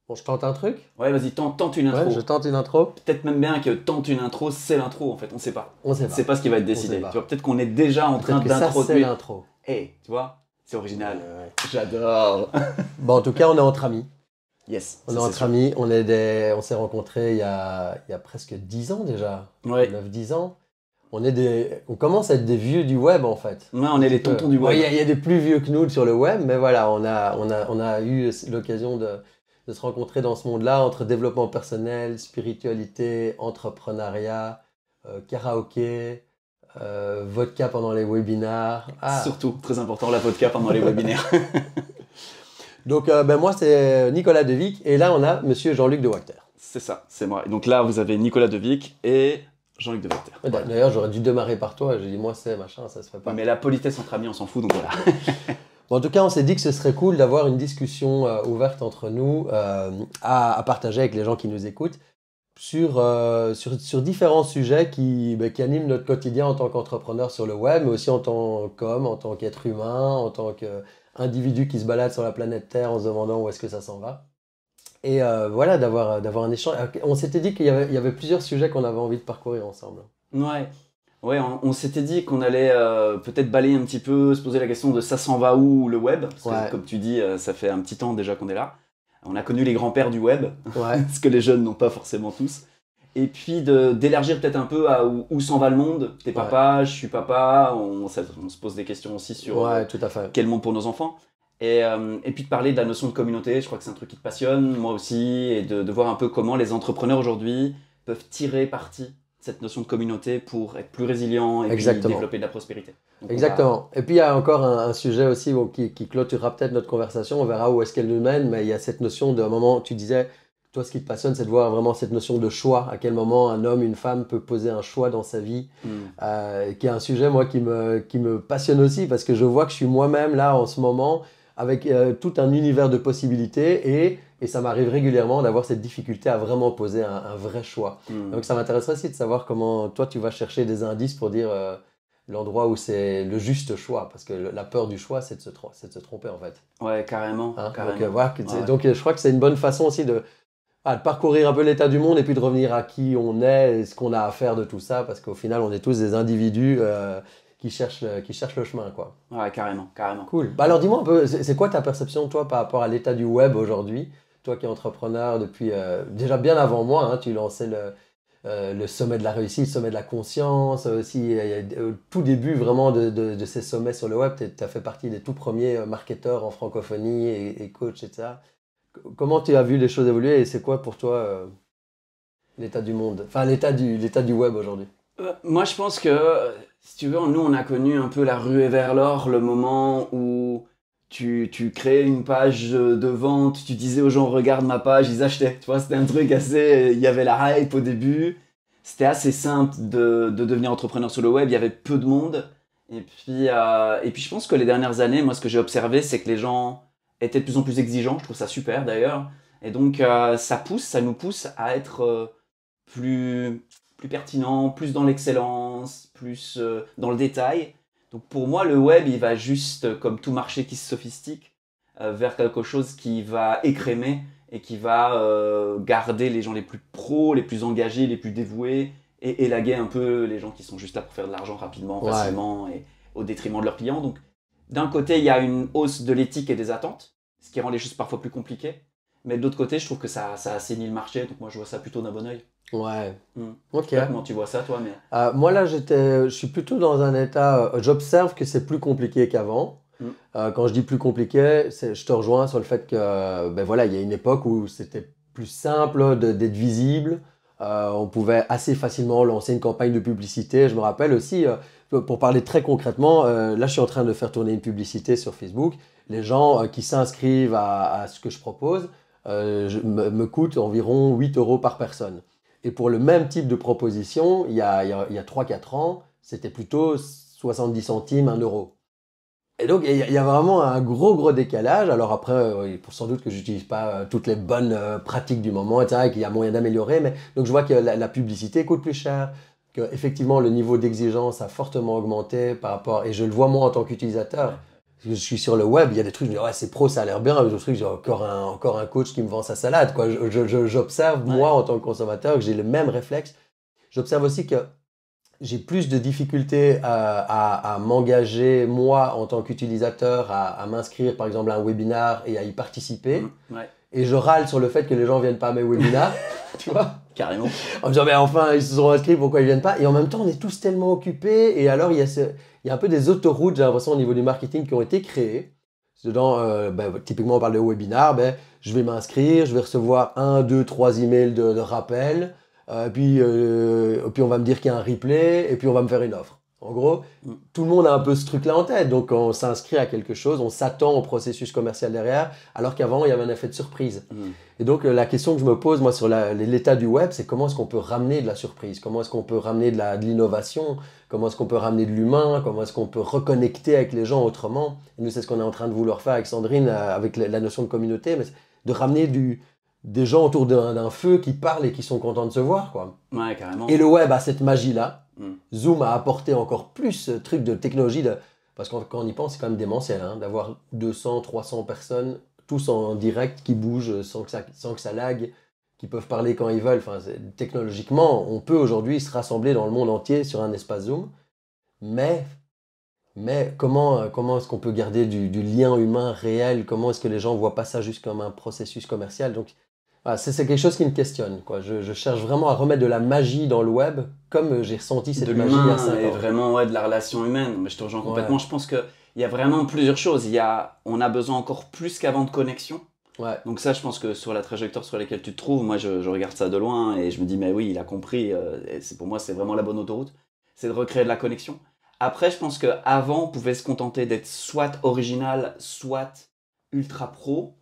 Bon, je tente un truc? Ouais, vas-y, tente une intro. Ouais, je tente une intro. Peut-être même bien que tente une intro, c'est l'intro en fait, on sait pas. On sait pas. C'est pas ce qui va être On décidé. sait pas. Tu vois, peut-être qu'on est déjà en train Peut-être que ça, c'est d'introduire. l'intro. Hey, tu vois, c'est original. Ouais. J'adore. Bon, en tout cas, on est entre amis. Yes. On est ça, entre c'est sûr. amis. On s'est rencontrés il y a presque 10 ans déjà. Ouais. 9-10 ans. On commence à être des vieux du web en fait. Ouais, on est les tontons du Bon, web. il y a des plus vieux que nous sur le web, mais voilà, on a eu l'occasion de se rencontrer dans ce monde-là entre développement personnel, spiritualité, entrepreneuriat, karaoké, vodka pendant les webinars. Ah. Surtout, très important, la vodka pendant les webinaires. Donc, moi, c'est Nicolas Devic et là, on a monsieur Jean-Luc de Wachter. C'est ça, c'est moi. Et donc là, vous avez Nicolas Devic et Jean-Luc de Wachter. Voilà. D'ailleurs, j'aurais dû démarrer par toi. J'ai dit, moi, c'est machin, ça se fait pas. Mais la politesse entre amis, on s'en fout, donc voilà. Bon, en tout cas, on s'est dit que ce serait cool d'avoir une discussion ouverte entre nous à partager avec les gens qui nous écoutent sur différents sujets qui animent notre quotidien en tant qu'entrepreneur sur le web, mais aussi en tant qu'homme, en tant qu'être humain, en tant qu'individu qui se balade sur la planète Terre en se demandant où est-ce que ça s'en va. Et voilà, d'avoir un échange. On s'était dit qu'il y avait plusieurs sujets qu'on avait envie de parcourir ensemble. Ouais, on s'était dit qu'on allait peut-être balayer un petit peu, se poser la question de ça s'en va où le web, parce que comme tu dis, ça fait un petit temps déjà qu'on est là. On a connu les grands-pères du web, ce que les jeunes n'ont pas forcément tous. Et puis d'élargir peut-être un peu à où s'en va le monde. T'es papa, je suis papa, on se pose des questions aussi sur tout à fait. quel monde pour nos enfants. Et puis de parler de la notion de communauté, je crois que c'est un truc qui te passionne, moi aussi, et de voir un peu comment les entrepreneurs aujourd'hui peuvent tirer parti cette notion de communauté pour être plus résilient et puis développer de la prospérité. Donc exactement. Et puis il y a encore un sujet aussi qui clôturera peut-être notre conversation, on verra où est-ce qu'elle nous mène, mais il y a cette notion de, à un moment, tu disais, toi ce qui te passionne, c'est de voir vraiment cette notion de choix, à quel moment un homme, une femme peut poser un choix dans sa vie, qui est un sujet moi qui me passionne aussi, parce que je vois que je suis moi-même là en ce moment, avec tout un univers de possibilités et ça m'arrive régulièrement d'avoir cette difficulté à vraiment poser un vrai choix. Donc ça m'intéresserait aussi de savoir comment toi tu vas chercher des indices pour dire l'endroit où c'est le juste choix, parce que la peur du choix c'est de se tromper en fait. Ouais, carrément. Carrément. Donc je crois que c'est une bonne façon aussi de parcourir un peu l'état du monde et puis de revenir à qui on est et ce qu'on a à faire de tout ça, parce qu'au final on est tous des individus qui cherchent le chemin, quoi. Ouais, carrément. Cool. Bah alors dis-moi un peu, c'est quoi ta perception, toi, par rapport à l'état du web aujourd'hui? Toi qui es entrepreneur depuis, déjà bien avant moi, hein, tu lançais le sommet de la réussite, le sommet de la conscience, aussi, tout début vraiment de ces sommets sur le web, tu as fait partie des tout premiers marketeurs en francophonie et coach, etc. Comment tu as vu les choses évoluer et c'est quoi pour toi l'état du monde, enfin l'état du web aujourd'hui? Moi, je pense que, si tu veux, nous, on a connu un peu la ruée vers l'or, le moment où tu créais une page de vente, tu disais aux gens, regarde ma page, ils achetaient. Tu vois, c'était un truc assez... Il y avait la hype au début. C'était assez simple de devenir entrepreneur sur le web. Il y avait peu de monde. Et puis je pense que les dernières années, moi, ce que j'ai observé, c'est que les gens étaient de plus en plus exigeants. Je trouve ça super, d'ailleurs. Et donc, ça nous pousse à être plus pertinent, plus dans l'excellence, plus dans le détail. Donc pour moi, le web, il va juste, comme tout marché qui se sophistique, vers quelque chose qui va écrémer et qui va garder les gens les plus pros, les plus engagés, les plus dévoués et élaguer un peu les gens qui sont juste là pour faire de l'argent rapidement, facilement et au détriment de leurs clients. Donc d'un côté, il y a une hausse de l'éthique et des attentes, ce qui rend les choses parfois plus compliquées. Mais de l'autre côté, je trouve que ça assainit le marché, donc moi je vois ça plutôt d'un bon oeil. Ouais. Ok. Je sais pas comment tu vois ça, toi, mais... moi là, je suis plutôt dans un état. J'observe que c'est plus compliqué qu'avant. Quand je dis plus compliqué, je te rejoins sur le fait que, ben voilà, il y a une époque où c'était plus simple d'être visible. On pouvait assez facilement lancer une campagne de publicité. Je me rappelle aussi, pour parler très concrètement, là, je suis en train de faire tourner une publicité sur Facebook. Les gens qui s'inscrivent à ce que je propose me coûtent environ 8 € par personne. Et pour le même type de proposition, il y a 3-4 ans, c'était plutôt 70 centimes, 1 euro. Et donc, il y a vraiment un gros décalage. Alors après, pour sans doute que je n'utilise pas toutes les bonnes pratiques du moment, etc., et qu'il y a moyen d'améliorer. Mais donc, je vois que la publicité coûte plus cher, qu'effectivement, le niveau d'exigence a fortement augmenté par rapport... Et je le vois moi en tant qu'utilisateur. Je suis sur le web, il y a des trucs, je dis, ouais, c'est pro, ça a l'air bien. D'autres trucs, j'ai encore un coach qui me vend sa salade, quoi. J'observe, moi, en tant que consommateur, que j'ai le même réflexe. J'observe aussi que j'ai plus de difficultés à m'engager, moi, en tant qu'utilisateur, à m'inscrire, par exemple, à un webinar et à y participer. Ouais. Et je râle sur le fait que les gens viennent pas à mes webinars, tu vois. Carrément. En me disant, mais enfin, ils se sont inscrits, pourquoi ils viennent pas? Et en même temps, on est tous tellement occupés. Et alors, il y a un peu des autoroutes, j'ai l'impression, au niveau du marketing qui ont été créées. Typiquement, on parle de webinar, je vais m'inscrire, je vais recevoir 1, 2, 3 emails de rappel. Puis on va me dire qu'il y a un replay et puis on va me faire une offre. En gros, tout le monde a un peu ce truc-là en tête. Donc, on s'inscrit à quelque chose, on s'attend au processus commercial derrière, alors qu'avant, il y avait un effet de surprise. Et donc, la question que je me pose, moi, sur l'état du web, c'est comment est-ce qu'on peut ramener de la surprise? Comment est-ce qu'on peut ramener de l'innovation? Comment est-ce qu'on peut ramener de l'humain? Comment est-ce qu'on peut reconnecter avec les gens autrement? Et nous, c'est ce qu'on est en train de vouloir faire avec Sandrine, avec la notion de communauté, mais de ramener des gens autour d'un feu qui parlent et qui sont contents de se voir, quoi. Ouais, carrément. Et le web a cette magie-là. Zoom a apporté encore plus ce truc de technologie, parce que quand on y pense, c'est quand même démentiel, hein, d'avoir 200, 300 personnes, tous en direct, qui bougent sans que ça lag, qui peuvent parler quand ils veulent. Enfin, technologiquement, on peut aujourd'hui se rassembler dans le monde entier sur un espace Zoom, mais comment est-ce qu'on peut garder du lien humain réel? Comment est-ce que les gens ne voient pas ça juste comme un processus commercial? Donc, voilà, c'est quelque chose qui me questionne, quoi. Je cherche vraiment à remettre de la magie dans le web, comme j'ai ressenti cette magie il y a 5 ans. Et vraiment de la relation humaine. Mais je te rejoins complètement. Ouais. Je pense qu'il y a vraiment plusieurs choses. On a besoin encore plus qu'avant de connexion. Ouais. Donc ça, je pense que sur la trajectoire sur laquelle tu te trouves, moi, je regarde ça de loin et je me dis, mais oui, il a compris. Et pour moi, c'est vraiment la bonne autoroute. C'est de recréer de la connexion. Après, je pense qu'avant, on pouvait se contenter d'être soit original, soit ultra pro.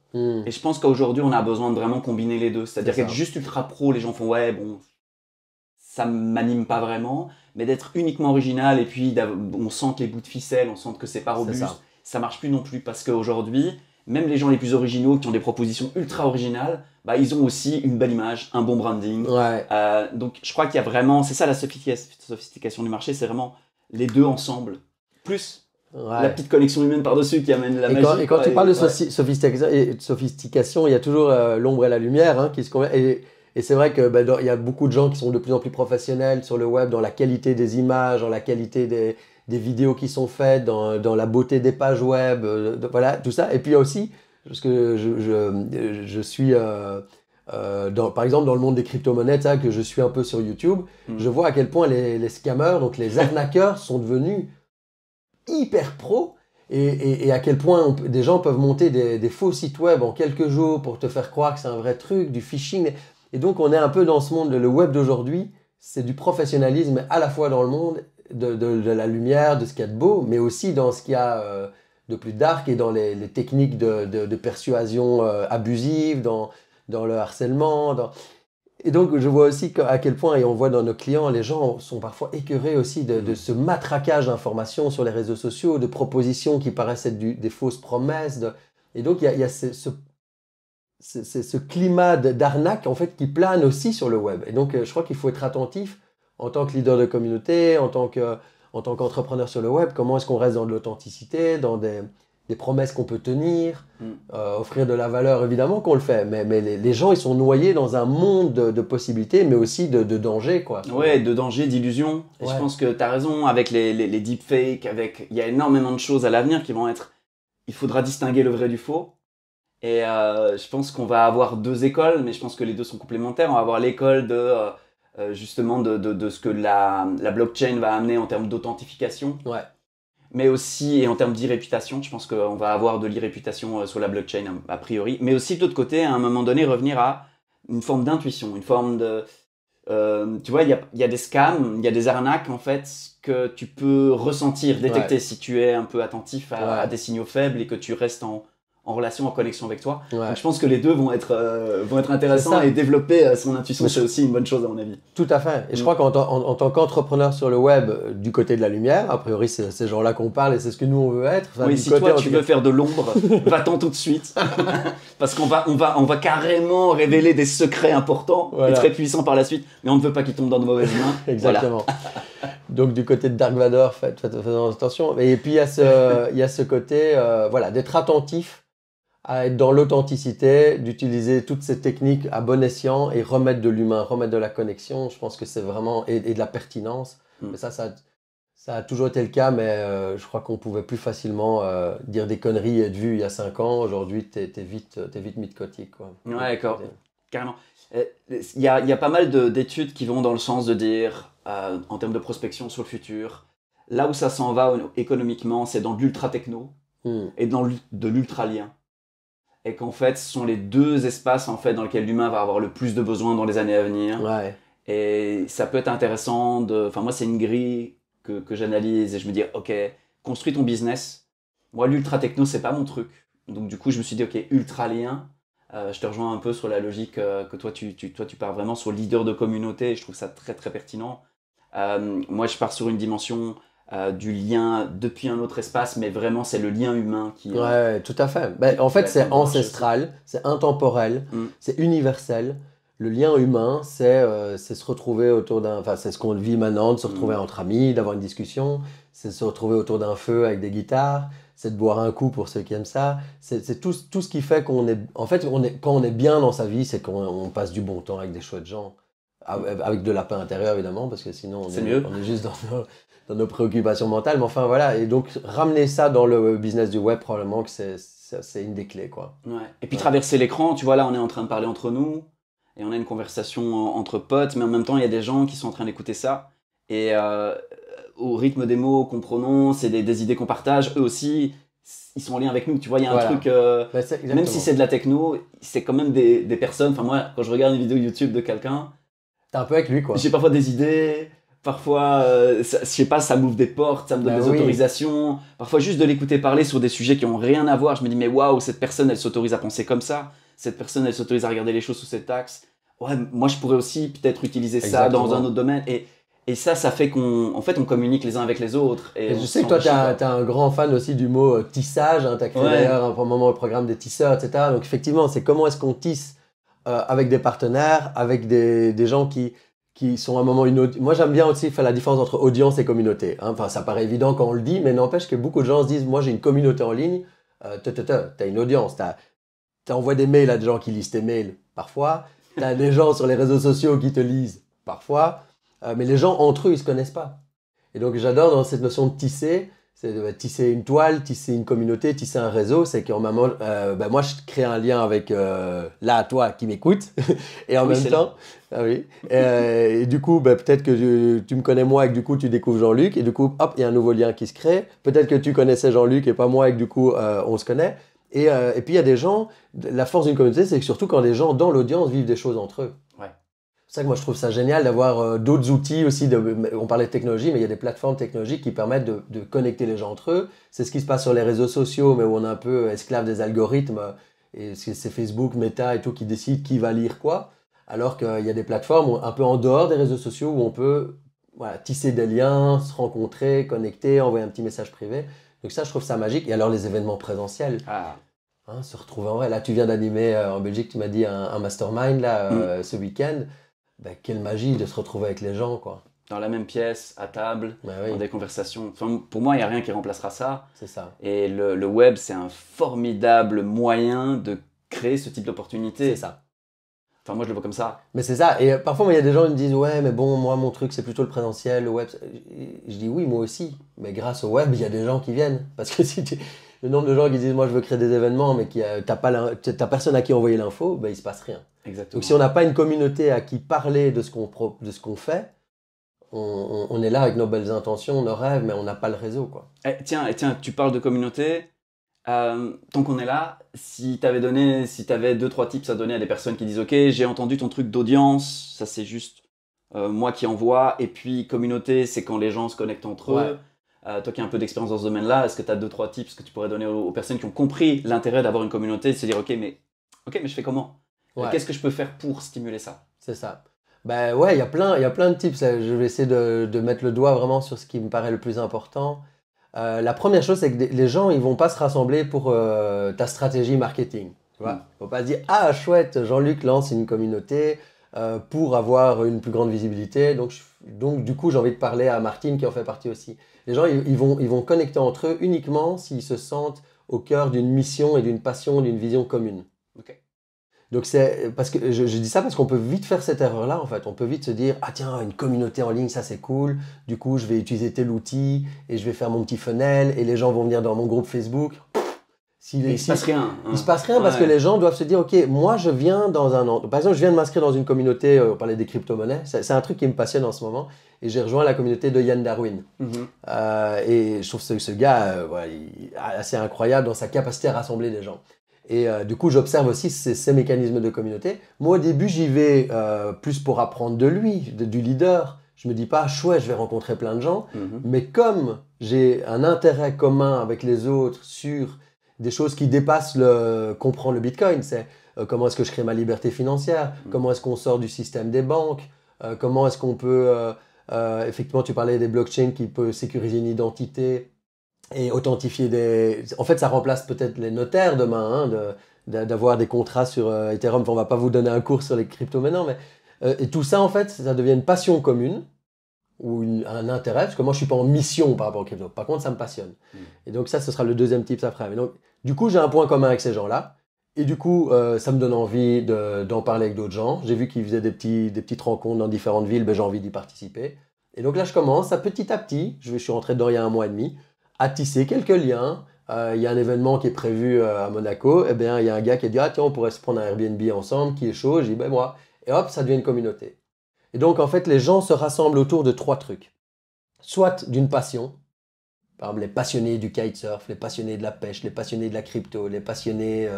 Et je pense qu'aujourd'hui, on a besoin de vraiment combiner les deux. C'est-à-dire qu'être juste ultra pro, les gens font ouais, bon, ça m'anime pas vraiment. Mais d'être uniquement original et puis on sent que les bouts de ficelle, on sent que c'est pas robuste, ça marche plus non plus. Parce qu'aujourd'hui, même les gens les plus originaux qui ont des propositions ultra originales, ils ont aussi une belle image, un bon branding. Ouais. Donc je crois qu'il y a vraiment, c'est ça la sophistication du marché, c'est vraiment les deux ensemble. Plus la petite connexion humaine par-dessus qui amène la magie. Et quand tu parles de sophistication, il y a toujours l'ombre et la lumière, hein, qui se convergent. Et c'est vrai que il y a beaucoup de gens qui sont de plus en plus professionnels sur le web, dans la qualité des images, dans la qualité des vidéos qui sont faites, dans la beauté des pages web, voilà, tout ça. Et puis il y a aussi, parce que je suis... par exemple, dans le monde des crypto-monnaies, que je suis un peu sur YouTube, je vois à quel point les scammers, donc les arnaqueurs, sont devenus hyper pro et à quel point des gens peuvent monter des faux sites web en quelques jours pour te faire croire que c'est un vrai truc, du phishing. Et donc, on est un peu dans ce monde, le web d'aujourd'hui, c'est du professionnalisme à la fois dans le monde de la lumière, de ce qu'il y a de beau, mais aussi dans ce qu'il y a de plus dark et dans les techniques de persuasion abusive, dans le harcèlement. Et donc, je vois aussi à quel point, et on voit dans nos clients, les gens sont parfois écœurés aussi de ce matraquage d'informations sur les réseaux sociaux, de propositions qui paraissent être des fausses promesses. Et donc, il y a ce climat d'arnaque en fait, qui plane aussi sur le web. Et donc, je crois qu'il faut être attentif en tant que leader de communauté, en tant qu'entrepreneur sur le web, comment est-ce qu'on reste dans de l'authenticité, dans des promesses qu'on peut tenir, offrir de la valeur, évidemment qu'on le fait, mais les gens, ils sont noyés dans un monde de possibilités, mais aussi de dangers, quoi. Ouais, de dangers, d'illusions. Et je pense que tu as raison, avec les deepfakes, il y a énormément de choses à l'avenir qui vont être... Il faudra distinguer le vrai du faux. Et je pense qu'on va avoir deux écoles, mais je pense que les deux sont complémentaires. On va avoir l'école justement de ce que la blockchain va amener en termes d'authentification. Ouais. Mais aussi, et en termes d'e-réputation, je pense qu'on va avoir de l'e-réputation sur la blockchain a priori. Mais aussi, de l'autre côté, à un moment donné, revenir à une forme d'intuition, une forme de... tu vois, il y a des scams, il y a des arnaques, en fait, que tu peux ressentir, détecter si tu es un peu attentif à des signaux faibles et que tu restes en relation, en connexion avec toi. Ouais. Donc, je pense que les deux vont être intéressants et développer son intuition, c'est aussi une bonne chose à mon avis. Tout à fait. Et je crois qu'en tant qu'entrepreneur sur le web, du côté de la lumière, a priori c'est ces gens-là qu'on parle et c'est ce que nous on veut être. Enfin, oui, si toi tu veux faire de l'ombre, va-t'en tout de suite. Parce qu'on va carrément révéler des secrets importants et très puissants par la suite, mais on ne veut pas qu'ils tombent dans de mauvaises mains. Exactement. Donc du côté de Dark Vador, faites attention. Et puis il y a ce côté, voilà, d'être attentif à être dans l'authenticité, d'utiliser toutes ces techniques à bon escient et remettre de l'humain, remettre de la connexion. Je pense que c'est vraiment et de la pertinence. Mais ça a toujours été le cas, mais je crois qu'on pouvait plus facilement dire des conneries et être vu il y a 5 ans. Aujourd'hui, t'es vite mis de côté, quoi. Ouais, d'accord, carrément. Il y a pas mal d'études qui vont dans le sens de dire, en termes de prospection sur le futur, là où ça s'en va économiquement, c'est dans de l'ultra-techno et dans de l'ultra-lien. Et qu'en fait, ce sont les deux espaces en fait, dans lesquels l'humain va avoir le plus de besoins dans les années à venir. Ouais. Et ça peut être intéressant Enfin, moi, c'est une grille que j'analyse et je me dis, ok, construis ton business. Moi, l'ultra-techno, c'est pas mon truc. Donc, du coup, je me suis dit, ok, ultra-lien. Je te rejoins un peu sur la logique que toi, tu pars vraiment sur leader de communauté. Et je trouve ça très, très pertinent. Moi, je pars sur une dimension du lien depuis un autre espace, mais vraiment, c'est le lien humain qui... Ouais, tout à fait. Ben, en fait, c'est ancestral, c'est intemporel, c'est universel. Le lien humain, c'est se retrouver autour d'un... Enfin, c'est ce qu'on vit maintenant, de se retrouver entre amis, d'avoir une discussion. C'est se retrouver autour d'un feu avec des guitares. C'est de boire un coup pour ceux qui aiment ça. C'est tout ce qui fait qu'on est... En fait, quand on est bien dans sa vie, c'est qu'on passe du bon temps avec des chouettes gens. Avec de la paix intérieure, évidemment, parce que sinon, on est juste dans nos préoccupations mentales. Mais enfin, voilà. Et donc, ramener ça dans le business du web, probablement que c'est une des clés, quoi. Ouais. Et puis, traverser l'écran, tu vois, là, on est en train de parler entre nous. Et on a une conversation entre potes, mais en même temps, il y a des gens qui sont en train d'écouter ça. Et au rythme des mots qu'on prononce et des idées qu'on partage, eux aussi, ils sont en lien avec nous. Tu vois, il y a un truc, même si c'est de la techno, c'est quand même des personnes. Enfin, moi, quand je regarde une vidéo YouTube de quelqu'un, t'es un peu avec lui, quoi. J'ai parfois des idées, parfois, je sais pas, ça m'ouvre des portes, ça me donne des autorisations. Parfois, juste de l'écouter parler sur des sujets qui ont rien à voir, je me dis, mais waouh, cette personne, elle s'autorise à penser comme ça. Cette personne, elle s'autorise à regarder les choses sous cet axe. Ouais, moi, je pourrais aussi peut-être utiliser ça dans un autre domaine. Et ça fait on communique les uns avec les autres. Et je sais que toi, tu es un grand fan aussi du mot tissage. Hein, tu as créé d'ailleurs un moment le programme des tisseurs, etc. Donc, effectivement, c'est comment est-ce qu'on tisse avec des partenaires, avec des gens qui sont à un moment une autre. Moi, j'aime bien aussi faire la différence entre audience et communauté. Hein. Enfin, ça paraît évident quand on le dit, mais n'empêche que beaucoup de gens se disent, moi, j'ai une communauté en ligne. T'as une audience, t'envoies des mails à des gens qui lisent tes mails parfois, t'as des gens sur les réseaux sociaux qui te lisent parfois, mais les gens entre eux, ils se connaissent pas. Et donc j'adore dans cette notion de tisser, c'est de tisser une toile, tisser une communauté, tisser un réseau, c'est qu'en moment, moi je crée un lien avec toi qui m'écoute, et en même temps, et du coup, peut-être que tu me connais moi et que du coup tu découvres Jean-Luc, et du coup, hop, il y a un nouveau lien qui se crée. Peut-être que tu connaissais Jean-Luc et pas moi, et que du coup, on se connaît. Et puis il y a des gens, la force d'une communauté, c'est que surtout quand les gens dans l'audience vivent des choses entre eux. Ouais. C'est ça que moi je trouve ça génial d'avoir d'autres outils aussi. On parlait de technologie, mais il y a des plateformes technologiques qui permettent de connecter les gens entre eux. C'est ce qui se passe sur les réseaux sociaux, mais où on est un peu esclave des algorithmes. Et c'est Facebook, Meta et tout qui décident qui va lire quoi. Alors qu'il y a des plateformes un peu en dehors des réseaux sociaux où on peut tisser des liens, se rencontrer, connecter, envoyer un petit message privé. Donc ça, je trouve ça magique. Et alors les événements présentiels, se retrouver en vrai. Là, tu viens d'animer en Belgique, tu m'as dit un mastermind là, ce week-end. Quelle magie de se retrouver avec les gens, quoi. Dans la même pièce, à table, dans des conversations. Enfin, pour moi, il n'y a rien qui remplacera ça. C'est ça. Et le web, c'est un formidable moyen de créer ce type d'opportunité. C'est ça. Enfin, moi, je le vois comme ça. Mais c'est ça. Et parfois, il y a des gens qui me disent « Ouais, mais bon, moi, mon truc, c'est plutôt le présentiel, le web. » Je dis « Oui, moi aussi. Mais grâce au web, il y a des gens qui viennent. » Parce que le nombre de gens qui disent « Moi, je veux créer des événements, mais t'as personne à qui envoyer l'info, il se passe rien. » Exactement. Donc, si on n'a pas une communauté à qui parler de ce qu'on fait, on est là avec nos belles intentions, nos rêves, mais on n'a pas le réseau, quoi. Tiens, tu parles de communauté. Tant qu'on est là, si tu avais 2-3 tips à donner à des personnes qui disent « Ok, j'ai entendu ton truc d'audience, ça c'est juste moi qui envoie. Et puis communauté, c'est quand les gens se connectent entre eux. » Toi qui as un peu d'expérience dans ce domaine-là, est-ce que tu as 2-3 tips que tu pourrais donner aux personnes qui ont compris l'intérêt d'avoir une communauté, de se dire « Ok, mais je fais comment ? Qu'est-ce que je peux faire pour stimuler ça ?» C'est ça. Il y a plein de tips. Je vais essayer de mettre le doigt vraiment sur ce qui me paraît le plus important. La première chose, c'est que les gens, ils vont pas se rassembler pour ta stratégie marketing. Tu vois, ils vont pas se dire « Ah, chouette, Jean-Luc lance une communauté. pour avoir une plus grande visibilité. Donc du coup, j'ai envie de parler à Martine qui en fait partie aussi. Les gens, ils vont connecter entre eux uniquement s'ils se sentent au cœur d'une mission et d'une passion, d'une vision commune. Ok. Donc c'est parce que je dis ça parce qu'on peut vite faire cette erreur-là en fait. On peut vite se dire ah tiens une communauté en ligne ça c'est cool. Du coup je vais utiliser tel outil et je vais faire mon petit funnel et les gens vont venir dans mon groupe Facebook. Il ne se passe rien. Hein. Il se passe rien parce que les gens doivent se dire ok moi je viens dans par exemple je viens de m'inscrire dans une communauté on parlait des crypto-monnaies. C'est un truc qui me passionne en ce moment et j'ai rejoint la communauté de Yann Darwin. Et je trouve ce gars il est assez incroyable dans sa capacité à rassembler des gens. Et du coup, j'observe aussi ces mécanismes de communauté. Moi, au début, j'y vais plus pour apprendre de lui, du leader. Je me dis pas, chouette, je vais rencontrer plein de gens. Mais comme j'ai un intérêt commun avec les autres sur des choses qui dépassent comprendre le Bitcoin, c'est comment est-ce que je crée ma liberté financière, comment est-ce qu'on sort du système des banques, comment est-ce qu'on peut... effectivement, tu parlais des blockchains qui peuvent sécuriser une identité et authentifier En fait, ça remplace peut-être les notaires demain, d'avoir des contrats sur Ethereum. Enfin, on va pas vous donner un cours sur les cryptos maintenant, mais et tout ça, en fait, ça devient une passion commune ou un intérêt, parce que moi, je suis pas en mission par rapport aux cryptos. Par contre, ça me passionne. Et donc ça, ce sera le deuxième tips après. Mais donc, du coup, j'ai un point commun avec ces gens-là. Et du coup, ça me donne envie d'en parler avec d'autres gens. J'ai vu qu'ils faisaient des petites rencontres dans différentes villes, ben, j'ai envie d'y participer. Et donc là, je commence à petit, je suis rentré dedans il y a 1 mois et demi, à tisser quelques liens. Il y a un événement qui est prévu à Monaco. Eh bien, il y a un gars qui a dit « Ah tiens, on pourrait se prendre un Airbnb ensemble, qui est chaud ?» Je dis « Ben moi. » Et hop, ça devient une communauté. Et donc, en fait, les gens se rassemblent autour de 3 trucs. Soit d'une passion, par exemple les passionnés du kitesurf, les passionnés de la pêche, les passionnés de la crypto, les passionnés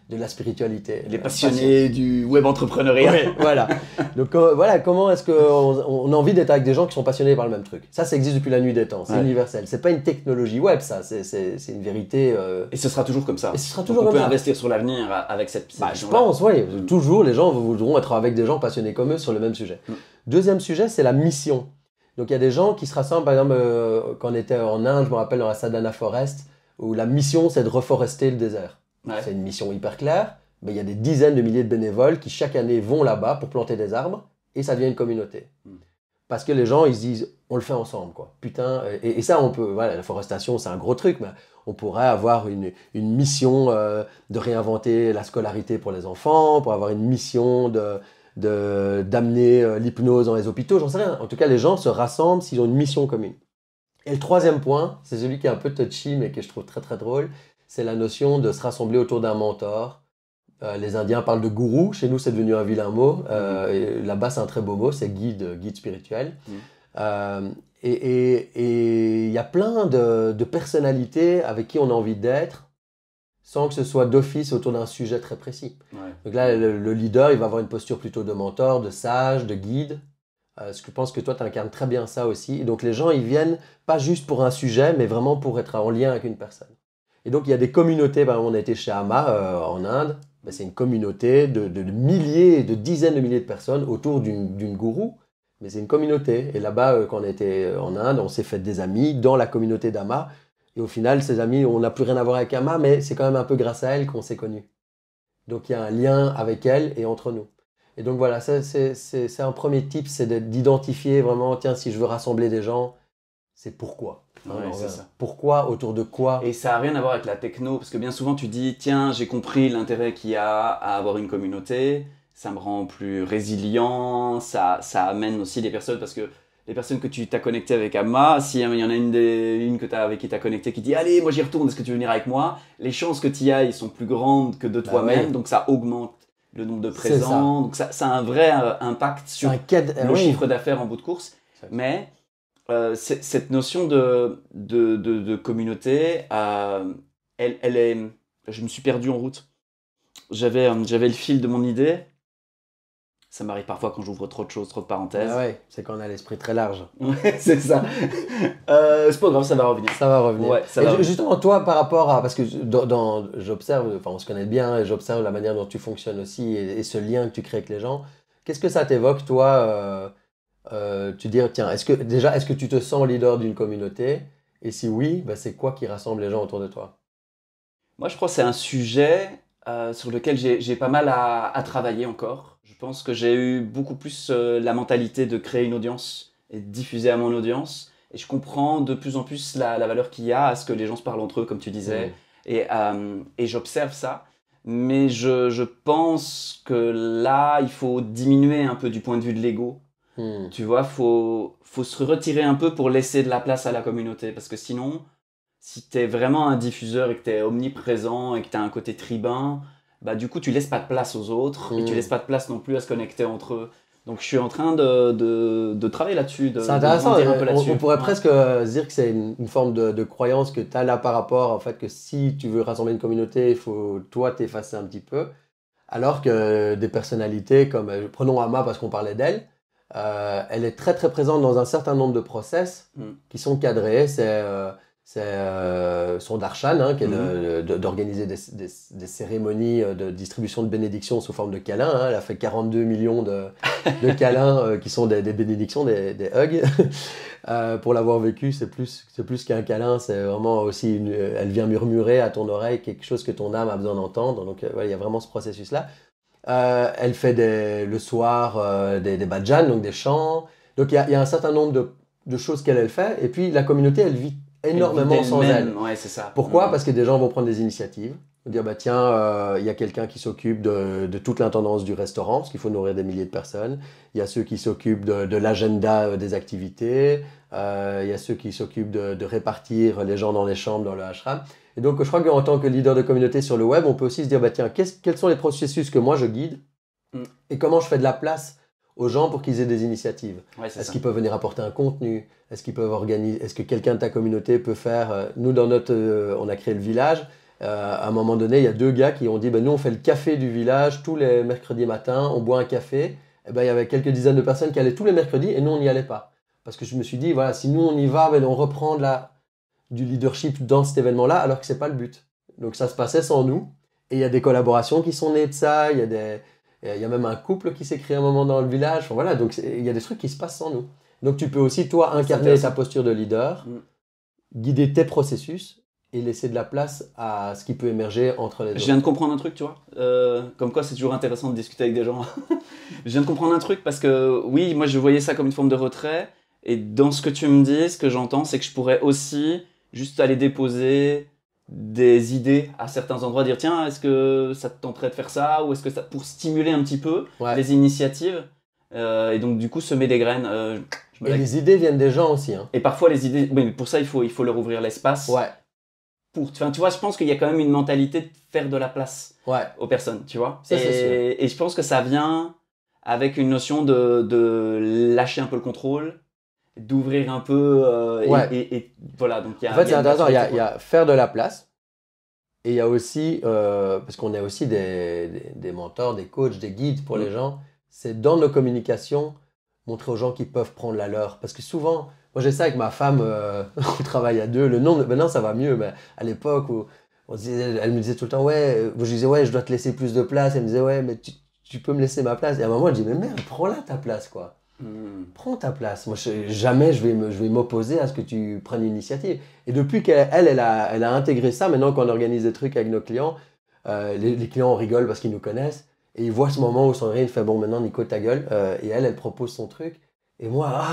de la spiritualité. Les passionnés du web entrepreneuriat. Ouais, voilà. Donc voilà, comment est-ce qu'on a envie d'être avec des gens qui sont passionnés par le même truc. Ça existe depuis la nuit des temps, c'est universel. C'est pas une technologie web, ça, c'est une vérité. Et ce sera toujours comme ça. Et ce sera toujours on comme peut ça. investir sur l'avenir avec cette je pense, oui. Toujours, les gens voudront être avec des gens passionnés comme eux sur le même sujet. Deuxième sujet, c'est la mission. Donc il y a des gens qui se rassemblent, par exemple, quand on était en Inde, je me rappelle dans la Sadhana Forest, où la mission, c'est de reforester le désert. Ouais. C'est une mission hyper claire, mais il y a des dizaines de milliers de bénévoles qui chaque année vont là-bas pour planter des arbres et ça devient une communauté. Parce que les gens, ils se disent, on le fait ensemble, quoi. Putain, et ça, on peut, voilà, la forestation, c'est un gros truc, mais on pourrait avoir une mission de réinventer la scolarité pour les enfants, pour avoir une mission d'amener l'hypnose dans les hôpitaux, j'en sais rien. En tout cas, les gens se rassemblent s'ils ont une mission commune. Et le troisième point, c'est celui qui est un peu touchy, mais que je trouve très très drôle, c'est la notion de se rassembler autour d'un mentor. Les Indiens parlent de gourou, chez nous c'est devenu un vilain mot, là-bas c'est un très beau mot, c'est guide spirituel. Et il y a plein de personnalités avec qui on a envie d'être, sans que ce soit d'office autour d'un sujet très précis. Ouais. Donc là, le leader, il va avoir une posture plutôt de mentor, de sage, de guide. Je pense que toi, tu incarnes très bien ça aussi. Et donc les gens, ils viennent pas juste pour un sujet, mais vraiment pour être en lien avec une personne. Et donc, il y a des communautés, par exemple, on a été chez Amma en Inde, ben, c'est une communauté de milliers, de dizaines de milliers de personnes autour d'une gourou, mais c'est une communauté. Et là-bas, quand on était en Inde, on s'est fait des amis dans la communauté d'Amma. Et au final, ces amis, on n'a plus rien à voir avec Amma, mais c'est quand même un peu grâce à elle qu'on s'est connus. Donc, il y a un lien avec elle et entre nous. Et donc, voilà, c'est un premier tip, c'est d'identifier vraiment, tiens, si je veux rassembler des gens, c'est pourquoi. Ouais, c'est ça. Pourquoi, autour de quoi? Et ça n'a rien à voir avec la techno, parce que bien souvent tu dis, tiens, j'ai compris l'intérêt qu'il y a à avoir une communauté, ça me rend plus résilient, ça amène aussi des personnes, parce que les personnes que tu t'as connectées avec Amma, s'il y en a une avec qui tu as connecté qui dit, allez, moi j'y retourne, est-ce que tu veux venir avec moi? Les chances que tu y ailles sont plus grandes que de toi-même, donc ça augmente le nombre de présents, donc ça a un vrai impact sur le chiffre d'affaires en bout de course, mais... cette notion de communauté, elle est... Je me suis perdu en route. J'avais le fil de mon idée. Ça m'arrive parfois quand j'ouvre trop de choses, trop de parenthèses. Ah ouais, c'est quand on a l'esprit très large. Ouais, c'est ça. C'est pas grave, ça va revenir. Ça va revenir. Ouais, ça va revenir. Justement, toi, par rapport à... Parce que j'observe, enfin on se connaît bien, et j'observe la manière dont tu fonctionnes aussi, et ce lien que tu crées avec les gens. Qu'est-ce que ça t'évoque, toi tu dis, tiens, est-ce que tu te sens leader d'une communauté? Et si oui, ben c'est quoi qui rassemble les gens autour de toi? Moi, je crois que c'est un sujet sur lequel j'ai pas mal à travailler encore. Je pense que j'ai eu beaucoup plus la mentalité de créer une audience et de diffuser à mon audience. Et je comprends de plus en plus la valeur qu'il y a à ce que les gens se parlent entre eux, comme tu disais. Et j'observe ça. Mais je pense que là, il faut diminuer un peu du point de vue de l'ego. Tu vois, faut se retirer un peu pour laisser de la place à la communauté. Parce que sinon, si tu es vraiment un diffuseur et que tu es omniprésent et que tu as un côté tribun, bah, du coup, tu laisses pas de place aux autres et tu laisses pas de place non plus à se connecter entre eux. Donc, je suis en train de travailler là-dessus. C'est intéressant. Un peu là-dessus. On pourrait presque dire que c'est une forme de croyance que tu as là par rapport au fait que si tu veux rassembler une communauté, il faut toi t'effacer un petit peu. Alors que des personnalités comme, prenons Ama parce qu'on parlait d'elle, elle est très très présente dans un certain nombre de process qui sont cadrés. C'est son darshan, hein, qui est d'organiser des cérémonies de distribution de bénédictions sous forme de câlins. Hein. Elle a fait 42 millions de câlins qui sont des bénédictions, des hugs. Pour l'avoir vécu, c'est plus qu'un câlin, c'est vraiment aussi elle vient murmurer à ton oreille quelque chose que ton âme a besoin d'entendre. Donc voilà, il y a vraiment ce processus-là. Elle fait le soir des bhajans, donc des chants. Donc il y a un certain nombre de choses qu'elle fait. Et puis la communauté, elle vit énormément sans elle. Ouais, c'est ça. Pourquoi? Parce que des gens vont prendre des initiatives. Dire, bah tiens, il y a quelqu'un qui s'occupe de toute l'intendance du restaurant, parce qu'il faut nourrir des milliers de personnes. Il y a ceux qui s'occupent de l'agenda des activités. Il y a ceux qui s'occupent de répartir les gens dans les chambres, dans le ashram. Et donc, je crois qu'en tant que leader de communauté sur le web, on peut aussi se dire, bah tiens, quels sont les processus que moi je guide et comment je fais de la place aux gens pour qu'ils aient des initiatives. Ouais, est-ce qu'ils peuvent venir apporter un contenu? Est-ce qu'ils peuvent organiser? Est-ce que quelqu'un de ta communauté peut faire? Nous, on a créé le village. À un moment donné, il y a 2 gars qui ont dit, nous, on fait le café du village tous les mercredis matins. On boit un café. Et il y avait quelques dizaines de personnes qui allaient tous les mercredis et nous, on n'y allait pas. Parce que je me suis dit, voilà, si nous, on y va, on reprend du leadership dans cet événement-là, alors que ce n'est pas le but. Donc, ça se passait sans nous. Et il y a des collaborations qui sont nées de ça. Il y a même un couple qui s'est créé un moment dans le village. Enfin, voilà, donc il y a des trucs qui se passent sans nous. Donc tu peux aussi, toi, incarner ta posture de leader, guider tes processus et laisser de la place à ce qui peut émerger entre les autres. Je viens de comprendre un truc, tu vois. Comme quoi, c'est toujours intéressant de discuter avec des gens. Je viens de comprendre un truc parce que, oui, moi, je voyais ça comme une forme de retrait. Et dans ce que tu me dis, ce que j'entends, c'est que je pourrais aussi juste aller déposer des idées à certains endroits, dire tiens, est-ce que ça te tenterait de faire ça, ou est-ce que ça, pour stimuler un petit peu les initiatives, et donc du coup semer des graines. Et les idées viennent des gens aussi. Hein. Et parfois les idées, mais pour ça il faut leur ouvrir l'espace. Ouais. Tu vois, je pense qu'il y a quand même une mentalité de faire de la place aux personnes, tu vois. Ça, c'est sûr. Et je pense que ça vient avec une notion de lâcher un peu le contrôle, d'ouvrir un peu et voilà. Donc en fait, c'est intéressant. Il y a faire de la place et il y a aussi, parce qu'on est aussi des mentors, des coachs, des guides pour les gens, c'est dans nos communications montrer aux gens qu'ils peuvent prendre la leur. Parce que souvent, moi j'ai ça avec ma femme, on travaille à 2, maintenant ça va mieux, mais à l'époque où elle me disait tout le temps, je disais, je dois te laisser plus de place. Elle me disait, mais tu peux me laisser ma place. Et à un moment, je dis, mais merde, prends-la ta place, quoi. Prends ta place. Moi, jamais je vais m'opposer à ce que tu prennes l'initiative. Et depuis qu'elle a intégré ça, maintenant qu'on organise des trucs avec nos clients, les clients rigolent parce qu'ils nous connaissent. Et ils voient ce moment où Sandrine fait, bon, maintenant, Nico, ta gueule. Et elle propose son truc. Et moi,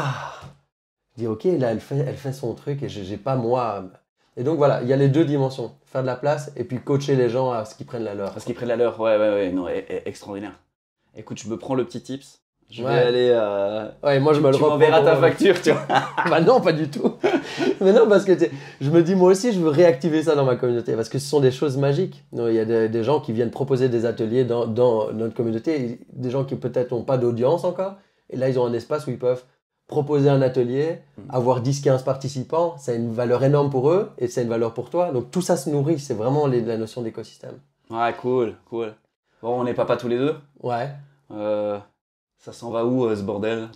je dis, ok, là, elle fait son truc et j'ai pas moi. Et donc, voilà, il y a les 2 dimensions. Faire de la place et puis coacher les gens à ce qu'ils prennent la leur. À ce qu'ils prennent la leur, ouais, non, extraordinaire. Écoute, je me prends le petit tips. Je vais aller. Moi je me le reprends. Tu m'enverras ta facture, tu vois. Bah non, pas du tout. Mais non, parce que je me dis, moi aussi, je veux réactiver ça dans ma communauté. Parce que ce sont des choses magiques. Il y a des gens qui viennent proposer des ateliers dans notre communauté. Des gens qui peut-être n'ont pas d'audience encore. Et là, ils ont un espace où ils peuvent proposer un atelier, avoir 10-15 participants. Ça a une valeur énorme pour eux et c'est une valeur pour toi. Donc tout ça se nourrit. C'est vraiment la notion d'écosystème. Ouais, cool. Bon, on n'est pas tous les 2. Ouais. Ça s'en va où, ce bordel,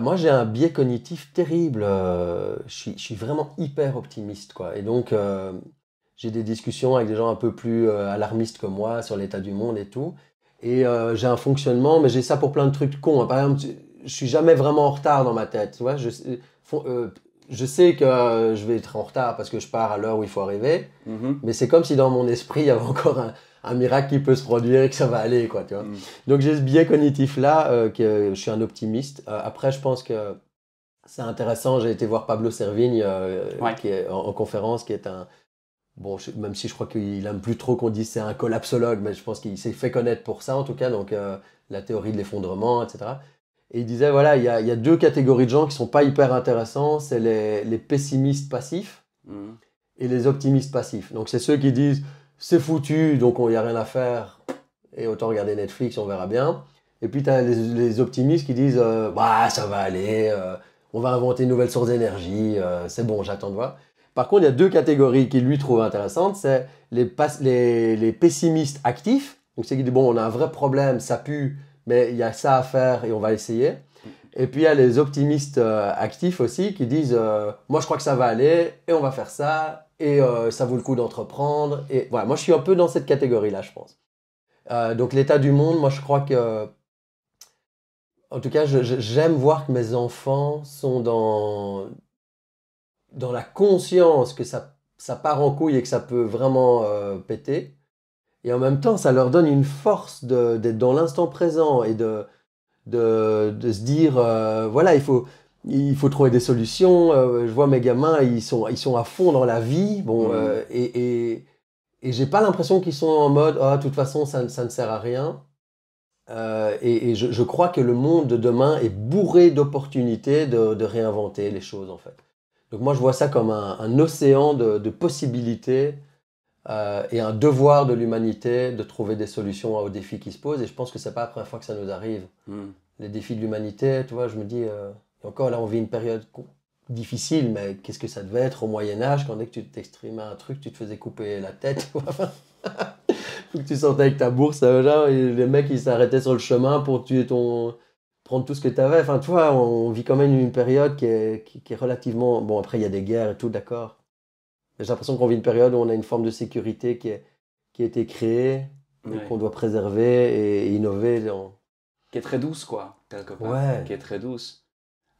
moi, j'ai un biais cognitif terrible. Je suis vraiment hyper optimiste, quoi. Et donc, j'ai des discussions avec des gens un peu plus alarmistes que moi sur l'état du monde et tout. Et j'ai un fonctionnement, mais j'ai ça pour plein de trucs cons. Hein. Par exemple, je suis jamais vraiment en retard dans ma tête. Tu vois, je sais que je vais être en retard parce que je pars à l'heure où il faut arriver. Mais c'est comme si dans mon esprit, il y avait encore un miracle qui peut se produire et que ça va aller, quoi, tu vois. Donc j'ai ce biais cognitif-là, que je suis un optimiste. Après, je pense que c'est intéressant. J'ai été voir Pablo Servigne qui est en conférence, qui est un... Bon, même si je crois qu'il aime plus trop qu'on dise c'est un collapsologue, mais je pense qu'il s'est fait connaître pour ça, en tout cas, donc la théorie de l'effondrement, etc. Et il disait, voilà, il y a deux catégories de gens qui sont pas hyper intéressants, c'est les pessimistes passifs et les optimistes passifs. Donc c'est ceux qui disent, c'est foutu, donc il n'y a rien à faire, et autant regarder Netflix, on verra bien. Et puis tu as les optimistes qui disent, bah ça va aller, on va inventer une nouvelle source d'énergie, c'est bon, j'attends de voir. Par contre, il y a deux catégories qu'il lui trouve intéressantes, c'est les pessimistes actifs, donc c'est qui disent, bon, on a un vrai problème, ça pue, mais il y a ça à faire et on va essayer. Et puis il y a les optimistes actifs aussi qui disent, moi je crois que ça va aller, et on va faire ça, et ça vaut le coup d'entreprendre. Et voilà, moi je suis un peu dans cette catégorie-là, je pense. Donc l'état du monde, moi je crois que... En tout cas, j'aime voir que mes enfants sont dans la conscience que ça part en couille et que ça peut vraiment péter. Et en même temps, ça leur donne une force d'être dans l'instant présent et de se dire, voilà, il faut trouver des solutions. Je vois mes gamins, ils sont à fond dans la vie. Bon, et j'ai pas l'impression qu'ils sont en mode, ah, de toute façon, ça ne sert à rien. Et je crois que le monde de demain est bourré d'opportunités de réinventer les choses, en fait. Donc moi, je vois ça comme un océan de possibilités et un devoir de l'humanité de trouver des solutions aux défis qui se posent. Et je pense que c'est pas la première fois que ça nous arrive. Les défis de l'humanité, tu vois, je me dis, et encore là, on vit une période difficile, mais qu'est-ce que ça devait être au Moyen-Âge, quand dès que tu t'exprimais un truc, tu te faisais couper la tête. Ou que tu sortais avec ta bourse, genre, et les mecs, ils s'arrêtaient sur le chemin pour tuer prendre tout ce que tu avais. Enfin, tu vois, on vit quand même une période qui est relativement... Bon, après, il y a des guerres et tout, d'accord. J'ai l'impression qu'on vit une période où on a une forme de sécurité qui a été créée, qu'on doit préserver et innover. Qui est très douce, quoi, quelque part. Ouais. Qui est très douce.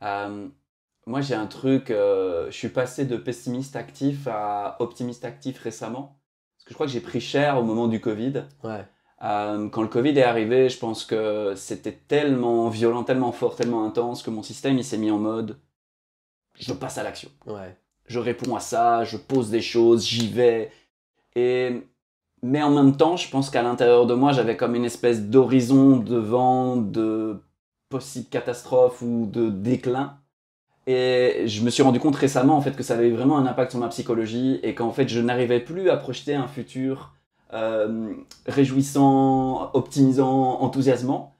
Moi, j'ai un truc... je suis passé de pessimiste actif à optimiste actif récemment. Parce que je crois que j'ai pris cher au moment du Covid. Ouais. Quand le Covid est arrivé, je pense que c'était tellement violent, tellement fort, tellement intense que mon système il s'est mis en mode je passe à l'action. Ouais. Je réponds à ça, je pose des choses, j'y vais. Mais en même temps, je pense qu'à l'intérieur de moi, j'avais comme une espèce d'horizon devant de possibles catastrophes ou de déclin. Et je me suis rendu compte récemment en fait que ça avait vraiment un impact sur ma psychologie et qu'en fait je n'arrivais plus à projeter un futur réjouissant, optimisant, enthousiasmant.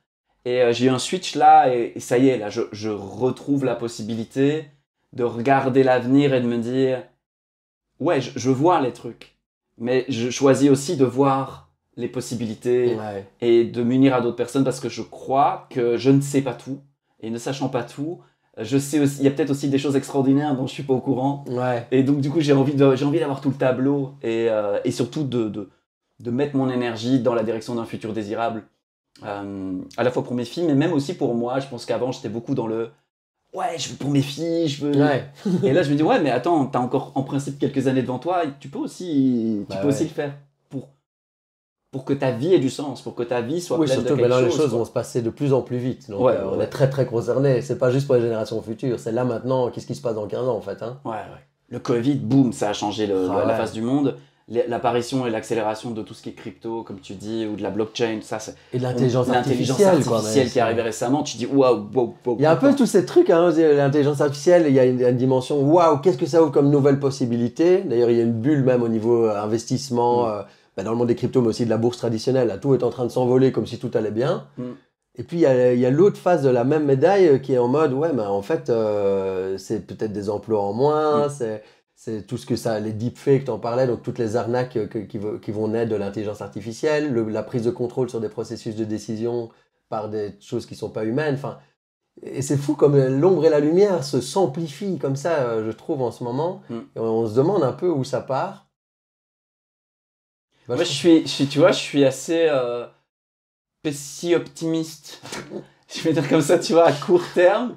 Et j'ai eu un switch là et ça y est, là je retrouve la possibilité de regarder l'avenir et de me dire ouais, je vois les trucs, mais je choisis aussi de voir les possibilités et de m'unir à d'autres personnes parce que je crois que je ne sais pas tout et ne sachant pas tout, je sais aussi, il y a peut-être aussi des choses extraordinaires dont je suis pas au courant. Et donc du coup j'ai envie d'avoir tout le tableau et surtout de mettre mon énergie dans la direction d'un futur désirable, à la fois pour mes filles mais même aussi pour moi. Je pense qu'avant j'étais beaucoup dans le ouais, je veux pour mes filles, je veux... Et là je me dis ouais, mais attends, t'as encore en principe quelques années devant toi, tu peux aussi le faire pour que ta vie ait du sens, pour que ta vie soit pleine de quelque chose. Oui, surtout maintenant les choses vont se passer de plus en plus vite. Donc on est très très concernés. C'est pas juste pour les générations futures, c'est là maintenant, qu'est-ce qui se passe dans 15 ans en fait. Hein. Ouais. Le Covid, boum, ça a changé la face du monde. L'apparition et l'accélération de tout ce qui est crypto, comme tu dis, ou de la blockchain, ça c'est... Et de l'intelligence artificielle qui est arrivée récemment, tu dis waouh. Il y a un peu tous ces trucs, hein, l'intelligence artificielle, il y a une dimension waouh, qu'est-ce que ça ouvre comme nouvelle possibilité. D'ailleurs, il y a une bulle même au niveau investissement, dans le monde des cryptos, mais aussi de la bourse traditionnelle. Là, tout est en train de s'envoler comme si tout allait bien. Et puis, il y a l'autre face de la même médaille qui est en mode, ouais, mais en fait, c'est peut-être des emplois en moins, c'est tout ce que ça, les deepfakes, t'en parlais, donc toutes les arnaques qui vont naître de l'intelligence artificielle, la prise de contrôle sur des processus de décision par des choses qui sont pas humaines. Enfin, et c'est fou comme l'ombre et la lumière s'amplifient comme ça, je trouve, en ce moment. Et on se demande un peu où ça part. Moi, tu vois, je suis assez pessi-optimiste. Je vais dire comme ça, tu vois, à court terme.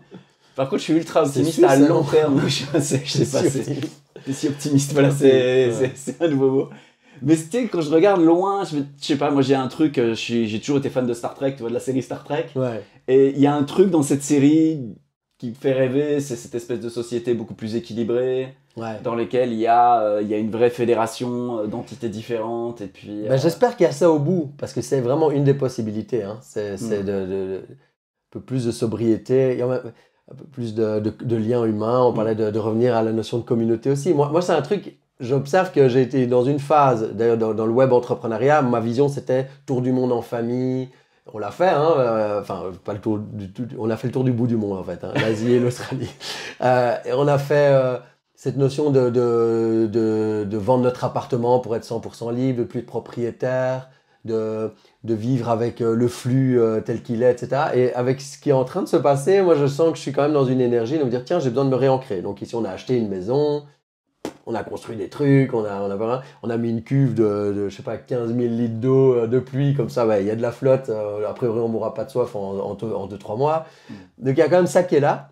Par contre, je suis ultra optimiste à long terme. Je sais pas, c'est si optimiste, voilà, c'est un nouveau mot. Mais tu sais, quand je regarde loin, je sais pas, moi j'ai un truc, j'ai toujours été fan de Star Trek, tu vois, de la série Star Trek. Ouais. Et il y a un truc dans cette série qui me fait rêver, c'est cette espèce de société beaucoup plus équilibrée, Ouais. dans laquelle il y a une vraie fédération d'entités différentes. Et puis, Ben, j'espère qu'il y a ça au bout, parce que c'est vraiment une des possibilités. Hein. C'est un peu plus de sobriété, il y a même un peu plus de liens humains. On parlait de revenir à la notion de communauté aussi. Moi c'est un truc, j'observe que j'ai été dans une phase, d'ailleurs dans le web entrepreneuriat, ma vision c'était tour du monde en famille. On l'a fait, hein, enfin, pas le tour on a fait le tour du bout du monde en fait, hein, l'Asie et l'Australie. Et on a fait cette notion de vendre notre appartement pour être 100% libre, de plus être propriétaire, de vivre avec le flux tel qu'il est, etc. Et avec ce qui est en train de se passer, moi je sens que je suis quand même dans une énergie de me dire tiens, j'ai besoin de me réancrer. Donc ici on a acheté une maison, on a construit des trucs, on a mis une cuve de je sais pas, 15 000 litres d'eau de pluie, comme ça, ouais, il y a de la flotte, a priori on mourra pas de soif en 2-3 mois. Donc il y a quand même ça qui est là.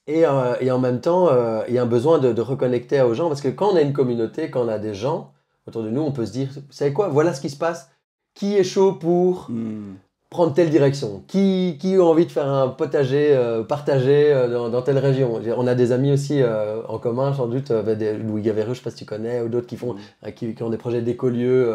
Et en même temps, il y a un besoin de reconnecter aux gens, parce que quand on a une communauté, quand on a des gens autour de nous, on peut se dire, vous savez quoi, voilà ce qui se passe. Qui est chaud pour prendre telle direction? Qui a envie de faire un potager partagé dans telle région? On a des amis aussi en commun, sans doute, Louis Gavereux, je ne sais pas si tu connais, ou d'autres qui font, qui ont des projets d'écolieux.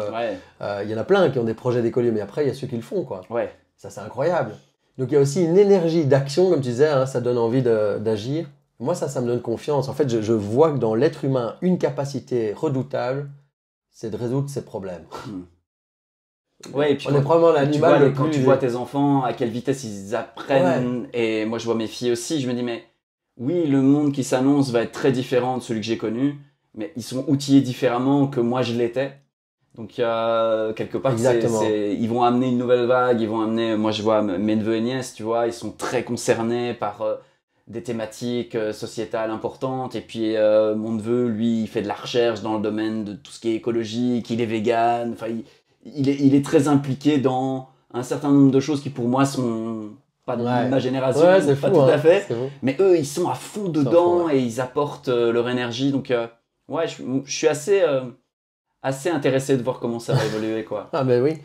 Il y en a plein qui ont des projets d'écolieux, mais après, il y a ceux qui le font, quoi. Ouais. Ça, c'est incroyable. Donc, il y a aussi une énergie d'action, comme tu disais, hein, ça donne envie d'agir. Moi, ça me donne confiance. En fait, je vois que dans l'être humain, une capacité redoutable, c'est de résoudre ses problèmes. Ouais, et puis on est probablement l'animal le plus... Quand tu vois tes enfants, à quelle vitesse ils apprennent, et moi je vois mes filles aussi, je me dis, mais oui, le monde qui s'annonce va être très différent de celui que j'ai connu, mais ils sont outillés différemment que moi je l'étais. Donc quelque part, ils vont amener une nouvelle vague, ils vont amener, moi je vois mes neveux et nièces, tu vois, ils sont très concernés par des thématiques sociétales importantes, et puis mon neveu, lui, il fait de la recherche dans le domaine de tout ce qui est écologique, il est vegan, enfin il est très impliqué dans un certain nombre de choses qui pour moi sont pas de ma génération, c'est pas fou, tout à fait, mais eux ils sont à fond dedans et ils apportent leur énergie, donc ouais, je suis assez intéressé de voir comment ça va évoluer, quoi. Ah ben oui,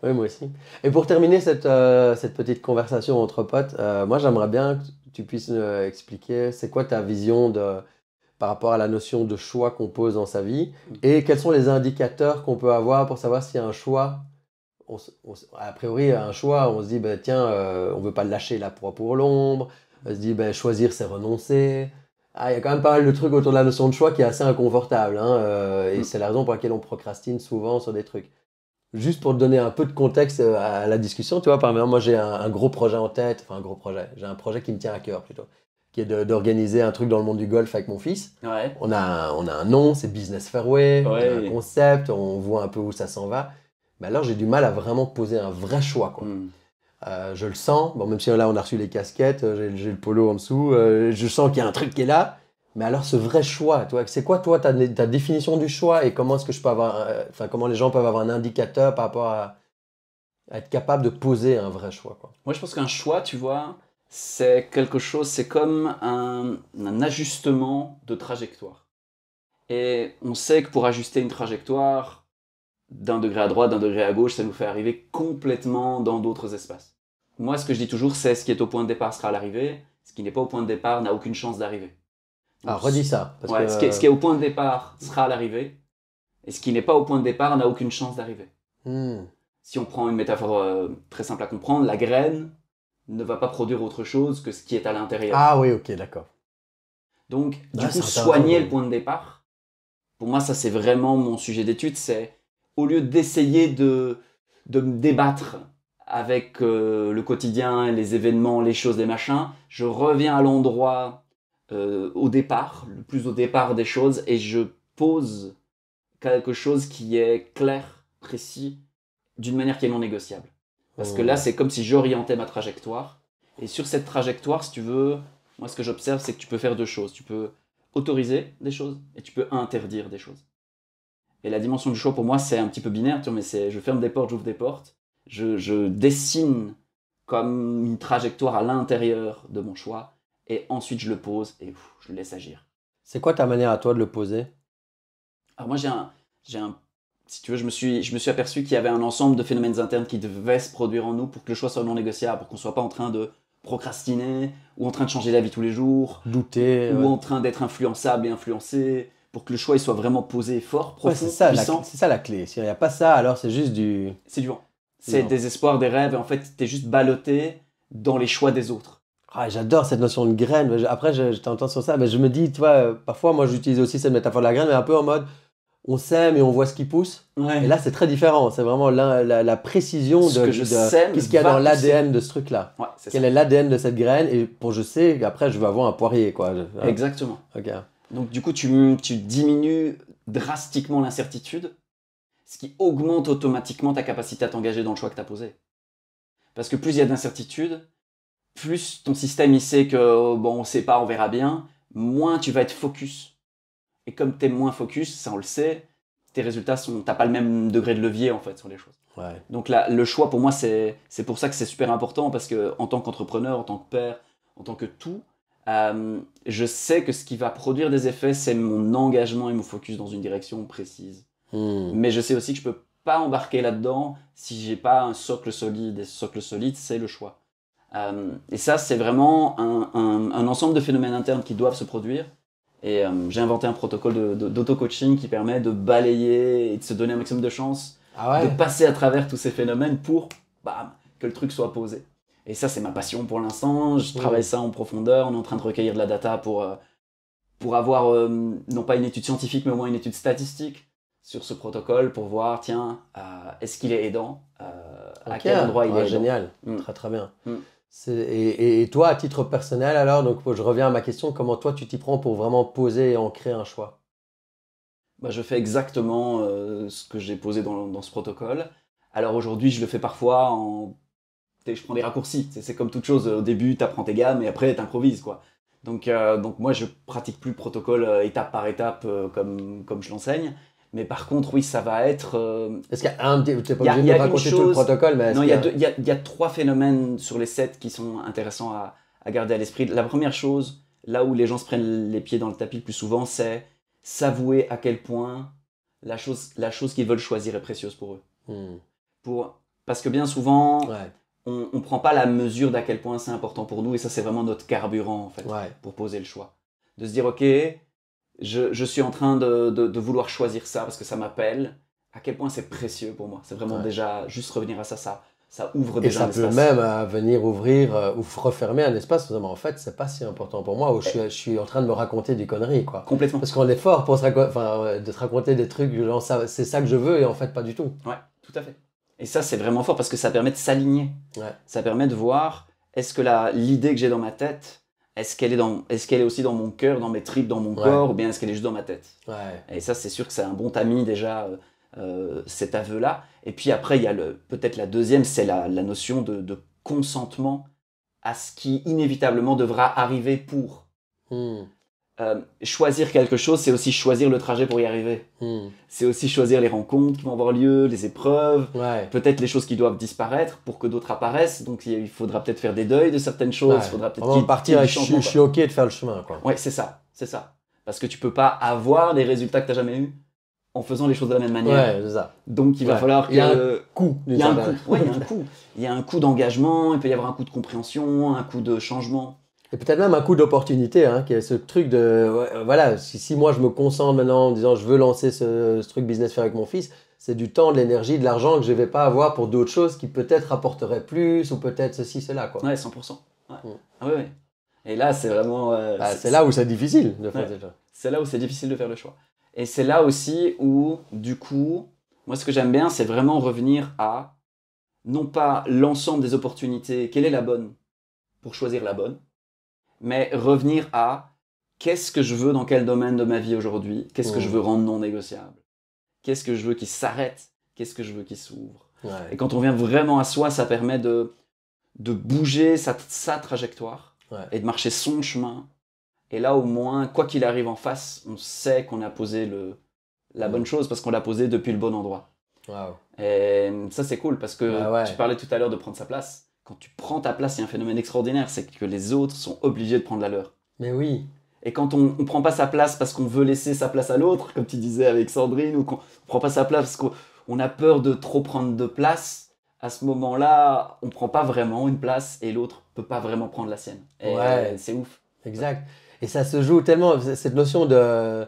oui, moi aussi. Et pour terminer cette petite conversation entre potes, moi j'aimerais bien que tu puisses expliquer c'est quoi ta vision par rapport à la notion de choix qu'on pose dans sa vie et quels sont les indicateurs qu'on peut avoir pour savoir s'il y a un choix. A priori, un choix, on se dit, ben, tiens, on ne veut pas lâcher la proie pour l'ombre. On se dit, ben, choisir, c'est renoncer. Il y a quand même pas mal de trucs autour de la notion de choix qui est assez inconfortable. Hein, et c'est la raison pour laquelle on procrastine souvent sur des trucs. Juste pour te donner un peu de contexte à la discussion, tu vois, par exemple, moi j'ai un gros projet en tête, enfin un gros projet, j'ai un projet qui me tient à cœur plutôt, qui est d'organiser un truc dans le monde du golf avec mon fils. Ouais. On a un nom, c'est Business Fairway, on a un concept, on voit un peu où ça s'en va. Mais alors j'ai du mal à vraiment poser un vrai choix, quoi. Je le sens, bon, même si là on a reçu les casquettes, j'ai le polo en dessous, je sens qu'il y a un truc qui est là. Mais alors ce vrai choix, c'est quoi toi ta définition du choix et comment est-ce que je peux avoir, comment les gens peuvent avoir un indicateur par rapport à être capable de poser un vrai choix, quoi. Moi je pense qu'un choix, tu vois, c'est quelque chose, c'est comme un ajustement de trajectoire. Et on sait que pour ajuster une trajectoire, d'un degré à droite, d'un degré à gauche, ça nous fait arriver complètement dans d'autres espaces. Moi, ce que je dis toujours, c'est ce qui est au point de départ sera à l'arrivée, ce qui n'est pas au point de départ n'a aucune chance d'arriver. Alors, redis ça. Parce que... ce qui est au point de départ sera à l'arrivée, et ce qui n'est pas au point de départ n'a aucune chance d'arriver. Si on prend une métaphore très simple à comprendre, la graine ne va pas produire autre chose que ce qui est à l'intérieur. Ah oui, ok, d'accord. Donc, du coup, soigner le point de départ, pour moi, ça c'est vraiment mon sujet d'étude, c'est au lieu d'essayer de me débattre avec le quotidien, les événements, les choses, les machins, je reviens à l'endroit au départ, le plus au départ des choses, et je pose quelque chose qui est clair, précis, d'une manière qui est non négociable. Parce que là, c'est comme si j'orientais ma trajectoire, et sur cette trajectoire, si tu veux, moi ce que j'observe, c'est que tu peux faire deux choses. Tu peux autoriser des choses, et tu peux interdire des choses. Et la dimension du choix, pour moi, c'est un petit peu binaire, tu vois, mais c'est je ferme des portes, j'ouvre des portes. Je dessine comme une trajectoire à l'intérieur de mon choix, et ensuite je le pose, et je le laisse agir. C'est quoi ta manière à toi de le poser? Alors moi, si tu veux, je me suis aperçu qu'il y avait un ensemble de phénomènes internes qui devaient se produire en nous pour que le choix soit non négociable, pour qu'on soit pas en train de procrastiner, ou en train de changer d'avis tous les jours, douter, ou en train d'être influençable et influencé, pour que le choix il soit vraiment posé, fort, profond, puissant. C'est ça la clé. S'il n'y a pas ça, alors c'est juste C'est du vent. C'est des espoirs, des rêves, et en fait, t'es juste ballotté dans les choix des autres. Ah, j'adore cette notion de graine. Après, je t'entends sur ça, mais je me dis, tu vois, parfois, moi, j'utilise aussi cette métaphore de la graine, mais un peu en mode, on sème et on voit ce qui pousse. Ouais. Et là, c'est très différent. C'est vraiment la précision de qu'est-ce qu'il y a dans l'ADN de ce truc-là. Ouais, Quel est l'ADN de cette graine, et je sais qu'après, je vais avoir un poirier, quoi. Exactement. Okay. Donc, du coup, tu diminues drastiquement l'incertitude, ce qui augmente automatiquement ta capacité à t'engager dans le choix que tu as posé. Parce que plus il y a d'incertitude, plus ton système il sait que bon, on sait pas, on verra bien, moins tu vas être focus. Et comme tu es moins focus, ça on le sait, tes résultats t'as pas le même degré de levier en fait sur les choses. Ouais. Donc là, le choix pour moi c'est pour ça que c'est super important, parce que en tant qu'entrepreneur, en tant que père, en tant que tout, je sais que ce qui va produire des effets, c'est mon engagement et mon focus dans une direction précise. Mais je sais aussi que je peux pas embarquer là-dedans si j'ai pas un socle solide. Et ce socle solide, c'est le choix. Et ça, c'est vraiment un ensemble de phénomènes internes qui doivent se produire. Et j'ai inventé un protocole d'auto-coaching qui permet de balayer et de se donner un maximum de chance, de passer à travers tous ces phénomènes pour que le truc soit posé. Et ça, c'est ma passion pour l'instant. Je travaille ça en profondeur. On est en train de recueillir de la data pour avoir, non pas une étude scientifique, mais au moins une étude statistique sur ce protocole pour voir, tiens, est-ce qu'il est aidant, à quel endroit il est aidant. Génial, très très bien. Et toi, à titre personnel, alors, donc je reviens à ma question, comment toi tu t'y prends pour vraiment poser et ancrer un choix? Je fais exactement ce que j'ai posé dans ce protocole. Alors aujourd'hui, je le fais parfois je prends des raccourcis. C'est comme toute chose, au début, tu apprends tes gammes et après, tu improvises, quoi. Donc moi, je pratique plus le protocole étape par étape comme je l'enseigne. Mais par contre, oui, ça va être... Est-ce qu'il y a tu n'es pas obligé de raconter tout le protocole, mais non, il y a 3 phénomènes sur les 7 qui sont intéressants à garder à l'esprit. La première chose, là où les gens se prennent les pieds dans le tapis le plus souvent, c'est s'avouer à quel point la chose qu'ils veulent choisir est précieuse pour eux. Parce que bien souvent, on ne prend pas la mesure d'à quel point c'est important pour nous, et ça, c'est vraiment notre carburant, en fait, pour poser le choix. De se dire, ok, je suis en train de vouloir choisir ça parce que ça m'appelle. À quel point c'est précieux pour moi. C'est vraiment déjà, juste revenir à ça ouvre déjà un espace. Et ça peut même venir ouvrir ou refermer un espace. En fait, c'est pas si important pour moi, où je suis en train de me raconter des conneries, quoi. Complètement. Parce qu'on est fort pour de se raconter des trucs, genre c'est ça que je veux, et en fait pas du tout. Ouais, tout à fait. Et ça, c'est vraiment fort parce que ça permet de s'aligner. Ça permet de voir, est-ce que l'idée que j'ai dans ma tête, est-ce qu'elle est aussi dans mon cœur, dans mes tripes, dans mon corps, ou bien est-ce qu'elle est juste dans ma tête? Et ça, c'est sûr que c'est un bon tamis déjà, cet aveu-là. Et puis après, il y a peut-être la deuxième, c'est la notion de consentement à ce qui inévitablement devra arriver pour. Choisir quelque chose, c'est aussi choisir le trajet pour y arriver. C'est aussi choisir les rencontres qui vont avoir lieu, les épreuves, peut-être les choses qui doivent disparaître pour que d'autres apparaissent. Donc il faudra peut-être faire des deuils de certaines choses. Il faudra peut-être partir avec je suis ok de faire le chemin, quoi. Ouais, c'est ça. Parce que tu peux pas avoir les résultats que tu n'as jamais eus en faisant les choses de la même manière. C'est ça. Donc il va falloir que... Il y a un coût. Il y a un coût. Il y a un coût d'engagement, il peut y avoir un coût de compréhension, un coût de changement. Et peut-être même un coup d'opportunité, qui est ce truc de... voilà, si moi je me concentre maintenant en disant je veux lancer ce truc business faire avec mon fils, c'est du temps, de l'énergie, de l'argent que je ne vais pas avoir pour d'autres choses qui peut-être rapporteraient plus, ou peut-être ceci, cela, quoi. Ouais, 100%. Ouais. Et là, c'est vraiment... c'est là où c'est difficile de faire ça. C'est là où c'est difficile de faire le choix. Et c'est là aussi où, du coup, moi ce que j'aime bien, c'est vraiment revenir à, non pas l'ensemble des opportunités, quelle est la bonne pour choisir la bonne, mais revenir à qu'est-ce que je veux dans quel domaine de ma vie aujourd'hui, qu'est-ce que je veux rendre non négociable, qu'est-ce que je veux qui s'arrête, qu'est-ce que je veux qui s'ouvre. Et quand on vient vraiment à soi, ça permet de bouger sa trajectoire et de marcher son chemin. Et là, au moins, quoi qu'il arrive en face, on sait qu'on a posé la bonne chose parce qu'on l'a posé depuis le bon endroit. Et ça, c'est cool parce que tu parlais tout à l'heure de prendre sa place. Quand tu prends ta place, il y a un phénomène extraordinaire, c'est que les autres sont obligés de prendre la leur. Mais oui. Et quand on ne prend pas sa place parce qu'on veut laisser sa place à l'autre, comme tu disais avec Sandrine, ou qu'on ne prend pas sa place parce qu'on a peur de trop prendre de place, à ce moment-là, on ne prend pas vraiment une place et l'autre ne peut pas vraiment prendre la sienne. Et Ouais. c'est ouf. Exact. Et ça se joue tellement, cette notion de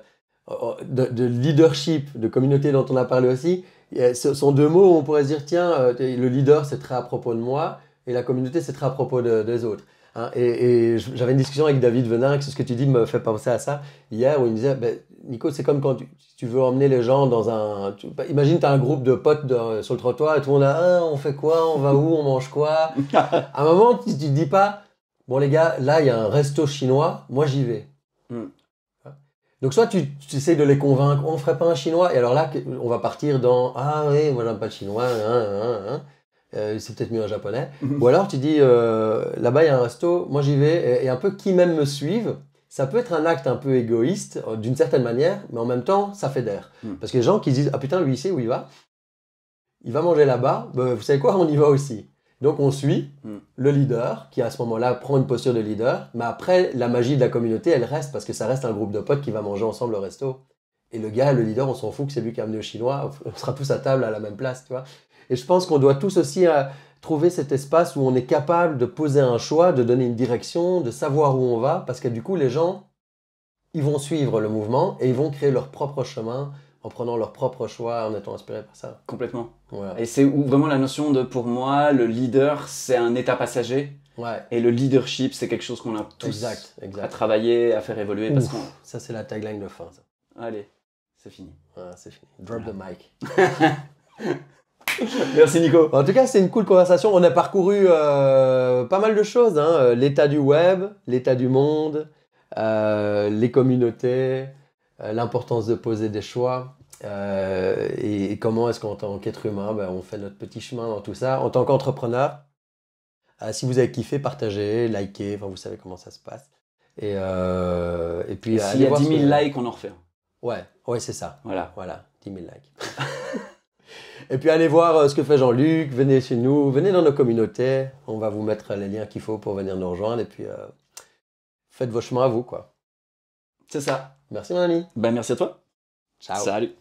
leadership, de communauté dont on a parlé aussi, ce sont deux mots où on pourrait se dire, tiens, le leader, c'est très à propos de moi, et la communauté, c'est très à propos des autres. Hein, et j'avais une discussion avec David Venin, que ce que tu dis me fait penser à ça, hier, où il me disait, ben, Nico, c'est comme quand si tu veux emmener les gens dans un... imagine, tu as un groupe de potes sur le trottoir, et tout le monde a, ah, on fait quoi, on va où, on mange quoi. À un moment, tu te dis pas, bon les gars, là il y a un resto chinois, moi j'y vais. Donc soit tu essaies de les convaincre, on ferait pas un chinois, et alors là on va partir dans, ah oui, moi j'aime pas le chinois, c'est peut-être mieux un japonais. Ou alors tu dis, là-bas il y a un resto, moi j'y vais, et un peu qui même me suivent. Ça peut être un acte un peu égoïste, d'une certaine manière, mais en même temps, ça fédère. Parce que les gens qui disent, ah putain, lui il sait où il va manger là-bas, vous savez quoi, on y va aussi. Donc on suit le leader qui à ce moment-là prend une posture de leader, mais après la magie de la communauté elle reste parce que ça reste un groupe de potes qui va manger ensemble au resto. Et le gars, le leader, on s'en fout que c'est lui qui a amené au chinois, on sera tous à table à la même place, tu vois. Et je pense qu'on doit tous aussi trouver cet espace où on est capable de poser un choix, de donner une direction, de savoir où on va, parce que du coup les gens, ils vont suivre le mouvement et ils vont créer leur propre chemin en prenant leur propre choix, en étant inspirés par ça. Complètement. Voilà. Et c'est vraiment la notion de, pour moi, le leader, c'est un état passager. Ouais. Et le leadership, c'est quelque chose qu'on a tous à travailler, à faire évoluer. Parce qu'on... Ça, c'est la tagline de fin. Ça. Allez, c'est fini. Ouais, c'est fini. Drop the mic. Merci Nico. En tout cas, c'est une cool conversation. On a parcouru pas mal de choses. Hein. L'état du web, l'état du monde, les communautés, l'importance de poser des choix et comment est-ce qu'en tant qu'être humain, on fait notre petit chemin dans tout ça. En tant qu'entrepreneur, si vous avez kiffé, partagez, likez, vous savez comment ça se passe. Et puis, s'il y a 10 000 likes, on en refait. Ouais, c'est ça. Voilà, 10 000 likes. Et puis allez voir ce que fait Jean-Luc, venez chez nous, venez dans nos communautés. On va vous mettre les liens qu'il faut pour venir nous rejoindre et puis faites vos chemins à vous, quoi. C'est ça. Merci mon ami. Merci à toi. Ciao. Salut.